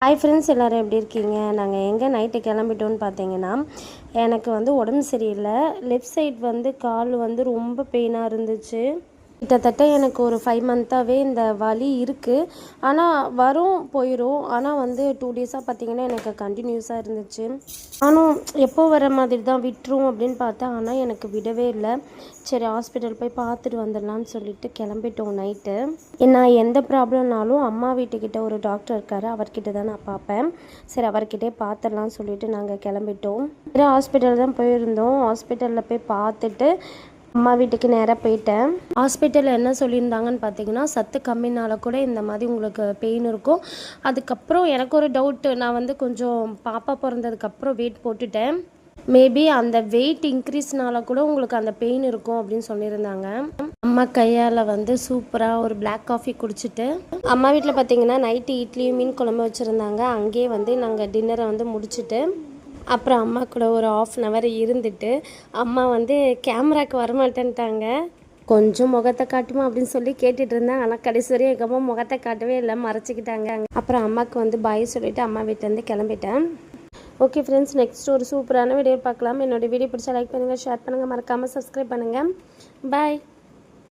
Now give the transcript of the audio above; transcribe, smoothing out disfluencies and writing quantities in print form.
Hi friends, எல்லோரும் எப்படி இருக்கீங்க? நாங்கள் எங்கே நைட்டு கிளம்பிட்டோன்னு பார்த்தீங்கன்னா, எனக்கு உடம்பு சரியில்லை. லெஃப்ட் சைட் கால் ரொம்ப பெயினாக இருந்துச்சு. கிட்டத்தட்ட எனக்கு ஒரு 5 மந்த்தாகவே இந்த வலி இருக்குது. ஆனால் வரும் போயிடும். ஆனால் 2 டேஸாக பார்த்தீங்கன்னா எனக்கு கண்டினியூஸாக இருந்துச்சு. நானும் எப்போ வர மாதிரி தான் விட்டுரும் அப்படின்னு பார்த்தேன். ஆனால் எனக்கு விடவே இல்லை. சரி, ஹாஸ்பிட்டல் போய் பார்த்துட்டு வந்துடலான்னு சொல்லிட்டு கிளம்பிட்டோம் நைட்டு. நான் எந்த ப்ராப்ளம்னாலும் அம்மா வீட்டுக்கிட்ட ஒரு டாக்டர் இருக்கார், அவர்கிட்ட தான் நான் பார்ப்பேன். சரி, அவர்கிட்டே பார்த்துடலான்னு சொல்லிட்டு நாங்கள் கிளம்பிட்டோம். சரி, ஹாஸ்பிட்டல் தான் போயிருந்தோம். ஹாஸ்பிட்டலில் போய் பார்த்துட்டு அம்மா வீட்டுக்கு நேராக போயிட்டேன். ஹாஸ்பிட்டலில் என்ன சொல்லியிருந்தாங்கன்னு பார்த்தீங்கன்னா, சத்து கம்மினால கூட இந்த மாதிரி உங்களுக்கு பெயின் இருக்கும். அதுக்கப்புறம் எனக்கு ஒரு டவுட்டு. நான் கொஞ்சம் பாப்பா பிறந்ததுக்கப்புறம் வெயிட் போட்டுட்டேன். மேபி அந்த வெயிட் இன்க்ரீஸ்னால கூட உங்களுக்கு அந்த பெயின் இருக்கும் அப்படின்னு சொல்லியிருந்தாங்க. அம்மா கையால் சூப்பராக ஒரு பிளாக் காஃபி குடிச்சிட்டு, அம்மா வீட்டில் பார்த்தீங்கன்னா நைட்டு இட்லியும் மீன் குழம்பு வச்சுருந்தாங்க. அங்கேயே நாங்கள் டின்னரை முடிச்சுட்டு அப்புறம் அம்மா கூட ஒரு 1/2 hour இருந்துட்டு, அம்மா கேமராவுக்கு வரமாட்டேன்ட்டாங்க. கொஞ்சம் முகத்தை காட்டுமா அப்படின்னு சொல்லி கேட்டுட்டு இருந்தேன். ஆனால் கடைசி வரையும் எங்கள் அம்மா முகத்தை காட்டவே இல்லை, மறைச்சிக்கிட்டாங்க. அப்புறம் அம்மாவுக்கு பாய் சொல்லிவிட்டு அம்மா வீட்டிலேருந்து கிளம்பிட்டேன். ஓகே ஃப்ரெண்ட்ஸ், நெக்ஸ்ட் ஒரு சூப்பரான வீடியோ பார்க்கலாம். என்னோடய வீடியோ பிடிச்சா லைக் பண்ணுங்கள், ஷேர் பண்ணுங்கள், மறக்காமல் சப்ஸ்கிரைப் பண்ணுங்கள். பாய்.